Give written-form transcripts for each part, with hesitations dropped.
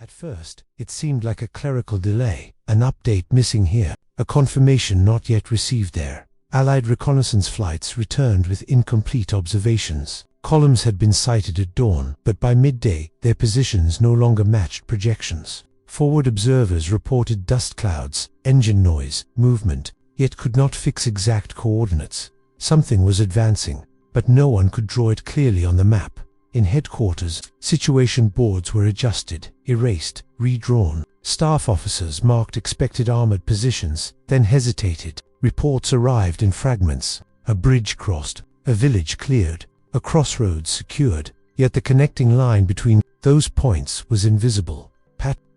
At first, it seemed like a clerical delay, an update missing here, a confirmation not yet received there. Allied reconnaissance flights returned with incomplete observations. Columns had been sighted at dawn, but by midday, their positions no longer matched projections. Forward observers reported dust clouds, engine noise, movement, yet could not fix exact coordinates. Something was advancing, but no one could draw it clearly on the map. In headquarters, situation boards were adjusted, erased, redrawn. Staff officers marked expected armored positions, then hesitated. Reports arrived in fragments. A bridge crossed, a village cleared, a crossroads secured, yet the connecting line between those points was invisible.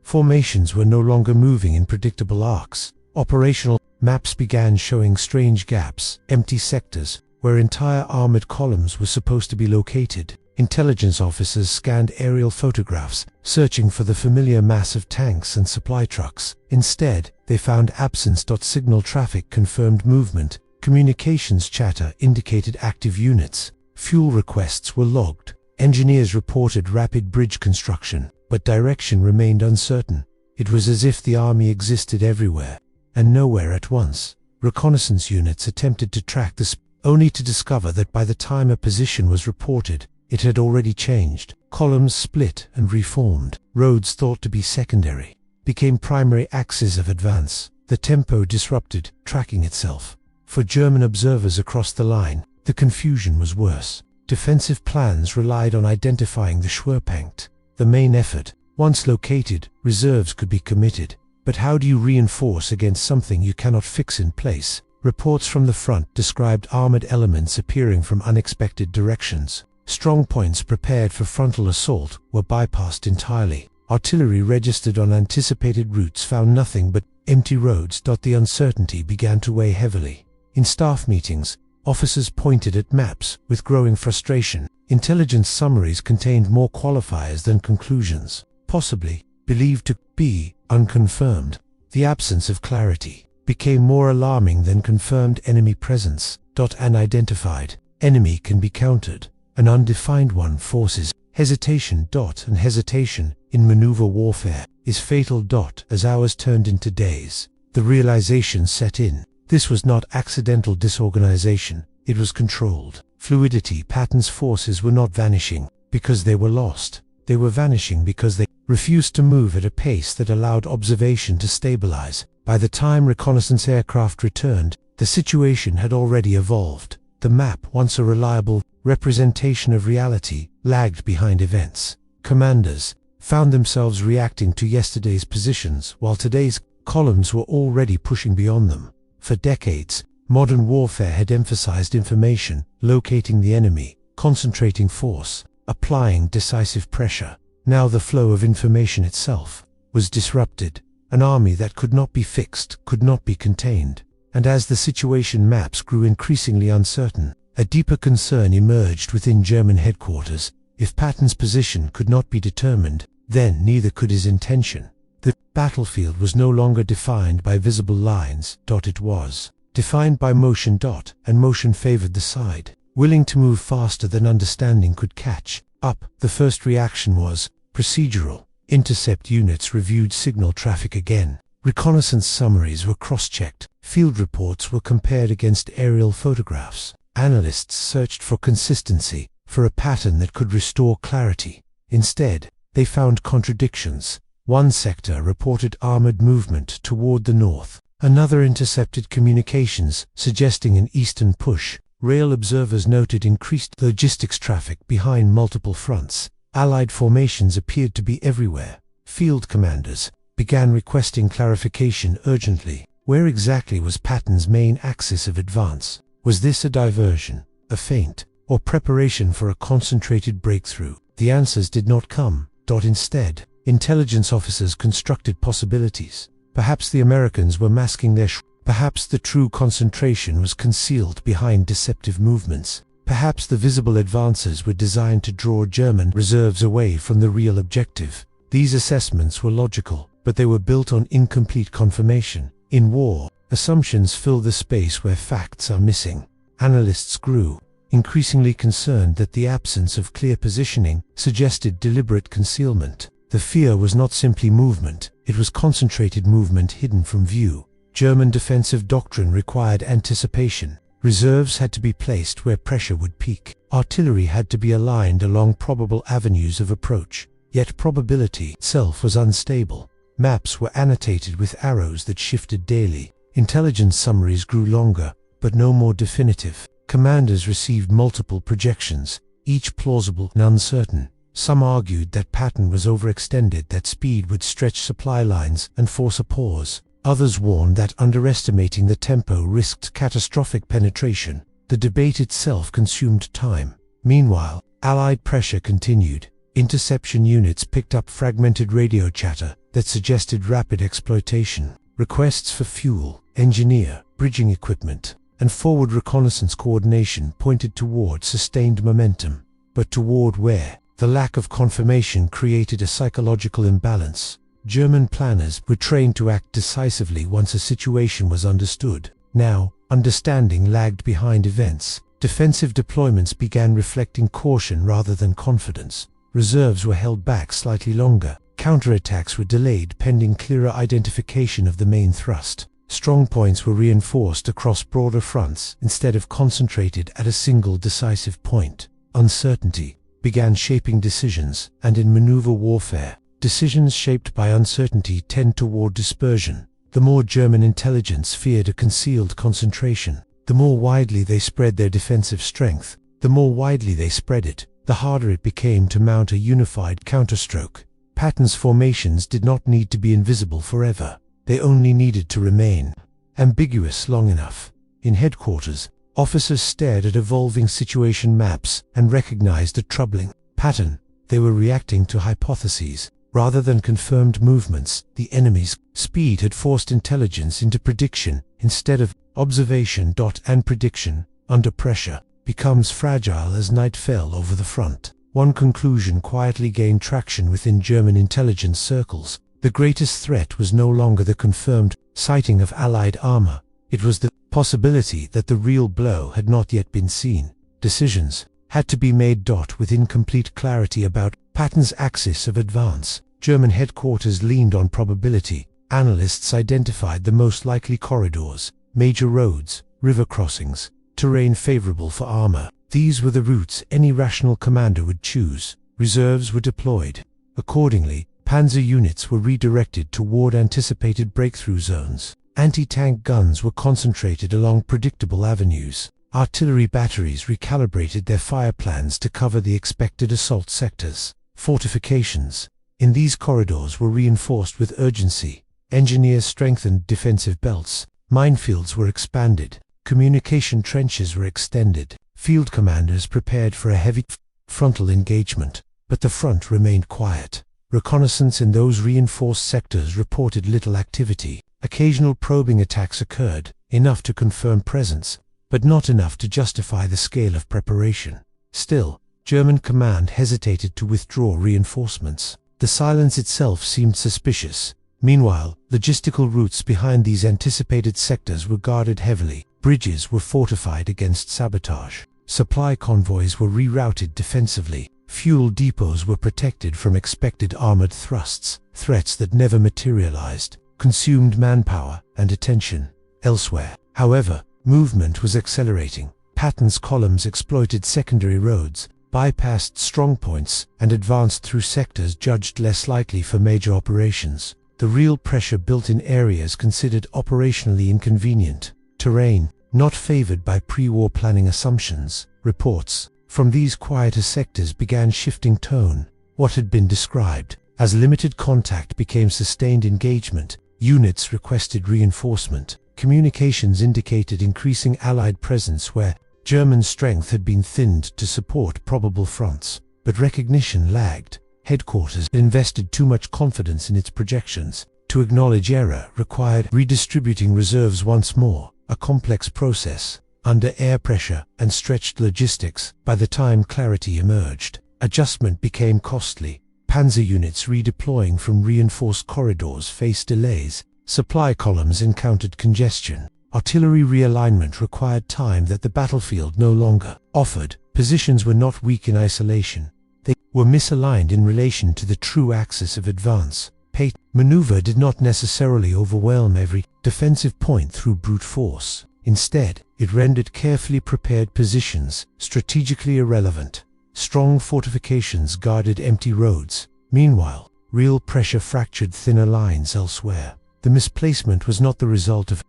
Formations were no longer moving in predictable arcs. Operational maps began showing strange gaps, empty sectors, where entire armored columns were supposed to be located. Intelligence officers scanned aerial photographs, searching for the familiar mass of tanks and supply trucks. Instead, they found absence. Signal traffic confirmed movement, communications chatter indicated active units, fuel requests were logged, engineers reported rapid bridge construction, but direction remained uncertain. It was as if the army existed everywhere, and nowhere at once. Reconnaissance units attempted to track this, only to discover that by the time a position was reported, it had already changed. Columns split and reformed. Roads thought to be secondary became primary axes of advance. The tempo disrupted, tracking itself. For German observers across the line, the confusion was worse. Defensive plans relied on identifying the Schwerpunkt, the main effort. Once located, reserves could be committed. But how do you reinforce against something you cannot fix in place? Reports from the front described armored elements appearing from unexpected directions. Strong points prepared for frontal assault were bypassed entirely. Artillery registered on anticipated routes found nothing but empty roads. The uncertainty began to weigh heavily. In staff meetings, officers pointed at maps with growing frustration. Intelligence summaries contained more qualifiers than conclusions, possibly believed to be unconfirmed. The absence of clarity became more alarming than confirmed enemy presence. An identified enemy can be countered. An undefined one forces hesitation. And hesitation in maneuver warfare is fatal. As hours turned into days, the realization set in. This was not accidental disorganization, it was controlled. Fluidity. Patton's forces were not vanishing because they were lost. They were vanishing because they refused to move at a pace that allowed observation to stabilize. By the time reconnaissance aircraft returned, the situation had already evolved. The map, once a reliable representation of reality, lagged behind events. Commanders found themselves reacting to yesterday's positions while today's columns were already pushing beyond them. For decades, modern warfare had emphasized information, locating the enemy, concentrating force, applying decisive pressure. Now the flow of information itself was disrupted. An army that could not be fixed, could not be contained. And as the situation maps grew increasingly uncertain, a deeper concern emerged within German headquarters. If Patton's position could not be determined, then neither could his intention. The battlefield was no longer defined by visible lines. It was defined by motion. And motion favored the side willing to move faster than understanding could catch up. The first reaction was procedural. Intercept units reviewed signal traffic again. Reconnaissance summaries were cross-checked. Field reports were compared against aerial photographs. Analysts searched for consistency, for a pattern that could restore clarity. Instead, they found contradictions. One sector reported armored movement toward the north. Another intercepted communications, suggesting an eastern push. Rail observers noted increased logistics traffic behind multiple fronts. Allied formations appeared to be everywhere. Field commanders began requesting clarification urgently. Where exactly was Patton's main axis of advance? Was this a diversion, a feint, or preparation for a concentrated breakthrough? The answers did not come. Instead, intelligence officers constructed possibilities. Perhaps the Americans were masking their perhaps the true concentration was concealed behind deceptive movements. Perhaps the visible advances were designed to draw German reserves away from the real objective. These assessments were logical, but they were built on incomplete confirmation. In war, assumptions fill the space where facts are missing. Analysts grew increasingly concerned that the absence of clear positioning suggested deliberate concealment. The fear was not simply movement, it was concentrated movement hidden from view. German defensive doctrine required anticipation. Reserves had to be placed where pressure would peak. Artillery had to be aligned along probable avenues of approach. Yet probability itself was unstable. Maps were annotated with arrows that shifted daily. Intelligence summaries grew longer, but no more definitive. Commanders received multiple projections, each plausible and uncertain. Some argued that Patton was overextended, that speed would stretch supply lines and force a pause. Others warned that underestimating the tempo risked catastrophic penetration. The debate itself consumed time. Meanwhile, Allied pressure continued. Interception units picked up fragmented radio chatter that suggested rapid exploitation. Requests for fuel, engineer, bridging equipment, and forward reconnaissance coordination pointed toward sustained momentum. But toward where? The lack of confirmation created a psychological imbalance. German planners were trained to act decisively once a situation was understood. Now, understanding lagged behind events. Defensive deployments began reflecting caution rather than confidence. Reserves were held back slightly longer. Counterattacks were delayed pending clearer identification of the main thrust. Strongpoints were reinforced across broader fronts instead of concentrated at a single decisive point. Uncertainty began shaping decisions, and in maneuver warfare, decisions shaped by uncertainty tend toward dispersion. The more German intelligence feared a concealed concentration, the more widely they spread their defensive strength. The more widely they spread it, the harder it became to mount a unified counterstroke. Patton's formations did not need to be invisible forever. They only needed to remain ambiguous long enough. In headquarters, officers stared at evolving situation maps and recognized a troubling pattern. They were reacting to hypotheses rather than confirmed movements. The enemy's speed had forced intelligence into prediction instead of observation. And prediction, under pressure, becomes fragile as night fell over the front. One conclusion quietly gained traction within German intelligence circles. The greatest threat was no longer the confirmed sighting of Allied armor. It was the possibility that the real blow had not yet been seen. Decisions had to be made. With incomplete clarity about Patton's axis of advance, German headquarters leaned on probability. Analysts identified the most likely corridors, major roads, river crossings, terrain favorable for armor. These were the routes any rational commander would choose. Reserves were deployed. Accordingly, panzer units were redirected toward anticipated breakthrough zones. Anti-tank guns were concentrated along predictable avenues. Artillery batteries recalibrated their fire plans to cover the expected assault sectors. Fortifications in these corridors were reinforced with urgency. Engineers strengthened defensive belts. Minefields were expanded. Communication trenches were extended. Field commanders prepared for a heavy frontal engagement, but the front remained quiet. Reconnaissance in those reinforced sectors reported little activity. Occasional probing attacks occurred, enough to confirm presence, but not enough to justify the scale of preparation. Still, German command hesitated to withdraw reinforcements. The silence itself seemed suspicious. Meanwhile, logistical routes behind these anticipated sectors were guarded heavily. Bridges were fortified against sabotage. Supply convoys were rerouted defensively. Fuel depots were protected from expected armored thrusts. Threats that never materialized consumed manpower and attention. Elsewhere, however, movement was accelerating. Patton's columns exploited secondary roads, bypassed strongpoints, and advanced through sectors judged less likely for major operations. The real pressure built in areas considered operationally inconvenient. Terrain not favored by pre-war planning assumptions. Reports from these quieter sectors began shifting tone. What had been described as limited contact became sustained engagement. Units requested reinforcement. Communications indicated increasing Allied presence where German strength had been thinned to support probable fronts. But recognition lagged. Headquarters invested too much confidence in its projections. To acknowledge error required redistributing reserves once more, a complex process. Under air pressure and stretched logistics, by the time clarity emerged, adjustment became costly. Panzer units redeploying from reinforced corridors faced delays. Supply columns encountered congestion. Artillery realignment required time that the battlefield no longer offered. Positions were not weak in isolation. They were misaligned in relation to the true axis of advance. Patton's maneuver did not necessarily overwhelm every defensive point through brute force. Instead, it rendered carefully prepared positions strategically irrelevant. Strong fortifications guarded empty roads. Meanwhile, real pressure fractured thinner lines elsewhere. The misplacement was not the result of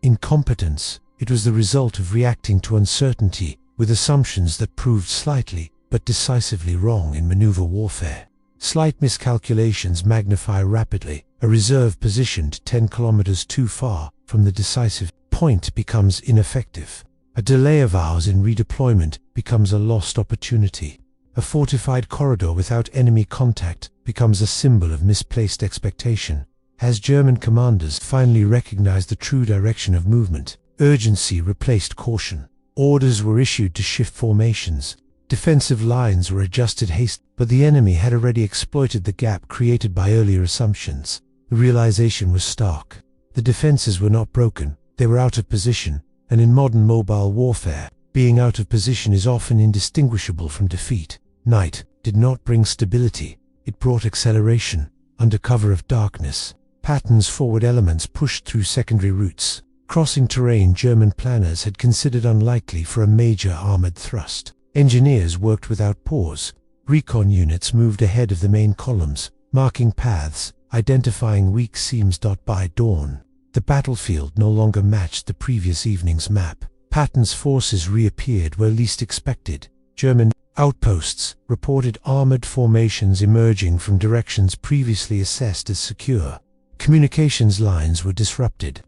incompetence, it was the result of reacting to uncertainty with assumptions that proved slightly but decisively wrong in maneuver warfare. Slight miscalculations magnify rapidly. A reserve positioned 10 kilometers too far from the decisive point becomes ineffective. A delay of hours in redeployment becomes a lost opportunity. A fortified corridor without enemy contact becomes a symbol of misplaced expectation. As German commanders finally recognized the true direction of movement, urgency replaced caution. Orders were issued to shift formations. Defensive lines were adjusted hastily, but the enemy had already exploited the gap created by earlier assumptions. The realization was stark. The defenses were not broken, they were out of position, and in modern mobile warfare, being out of position is often indistinguishable from defeat. Night did not bring stability, it brought acceleration. Under cover of darkness, Patton's forward elements pushed through secondary routes. Crossing terrain German planners had considered unlikely for a major armored thrust. Engineers worked without pause. Recon units moved ahead of the main columns, marking paths, identifying weak seams. By dawn, the battlefield no longer matched the previous evening's map. Patton's forces reappeared where least expected. German outposts reported armored formations emerging from directions previously assessed as secure. Communications lines were disrupted.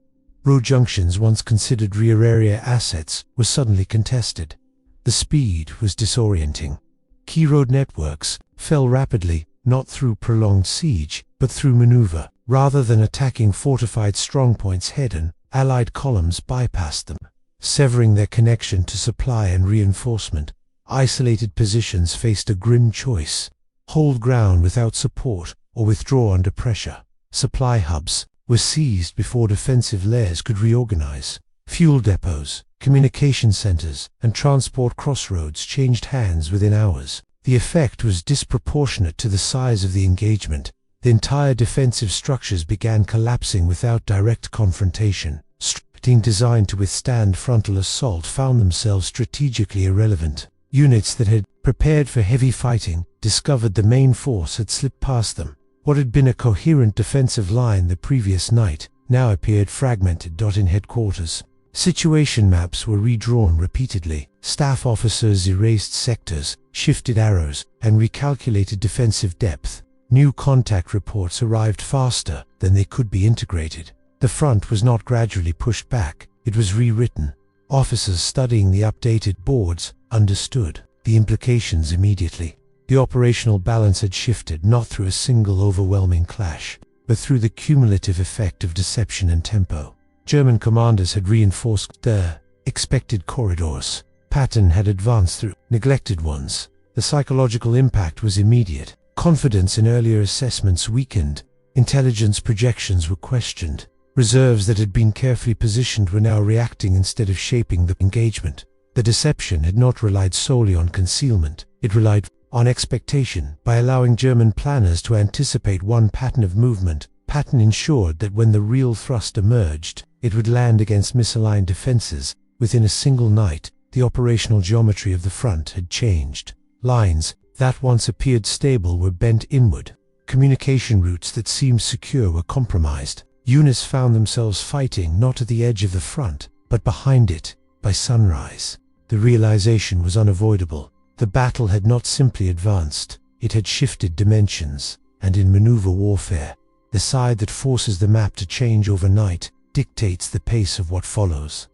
Road junctions once considered rear area assets were suddenly contested. The speed was disorienting. Key road networks fell rapidly, not through prolonged siege, but through maneuver. Rather than attacking fortified strongpoints head-on, Allied columns bypassed them, severing their connection to supply and reinforcement. Isolated positions faced a grim choice: hold ground without support or withdraw under pressure. Supply hubs were seized before defensive layers could reorganize. Fuel depots, communication centers, and transport crossroads changed hands within hours. The effect was disproportionate to the size of the engagement. The entire defensive structures began collapsing without direct confrontation. Strategies designed to withstand frontal assault found themselves strategically irrelevant. Units that had prepared for heavy fighting discovered the main force had slipped past them. What had been a coherent defensive line the previous night now appeared fragmented. In headquarters, situation maps were redrawn repeatedly. Staff officers erased sectors, shifted arrows, and recalculated defensive depth. New contact reports arrived faster than they could be integrated. The front was not gradually pushed back, it was rewritten. Officers studying the updated boards understood the implications immediately. The operational balance had shifted not through a single overwhelming clash, but through the cumulative effect of deception and tempo. German commanders had reinforced their expected corridors. Patton had advanced through neglected ones. The psychological impact was immediate. Confidence in earlier assessments weakened. Intelligence projections were questioned. Reserves that had been carefully positioned were now reacting instead of shaping the engagement. The deception had not relied solely on concealment. It relied on expectation. By allowing German planners to anticipate one pattern of movement, Patton ensured that when the real thrust emerged, it would land against misaligned defenses. Within a single night, the operational geometry of the front had changed. Lines that once appeared stable were bent inward. Communication routes that seemed secure were compromised. Units found themselves fighting not at the edge of the front, but behind it. By sunrise, the realization was unavoidable. The battle had not simply advanced, it had shifted dimensions, and in maneuver warfare, the side that forces the map to change overnight dictates the pace of what follows.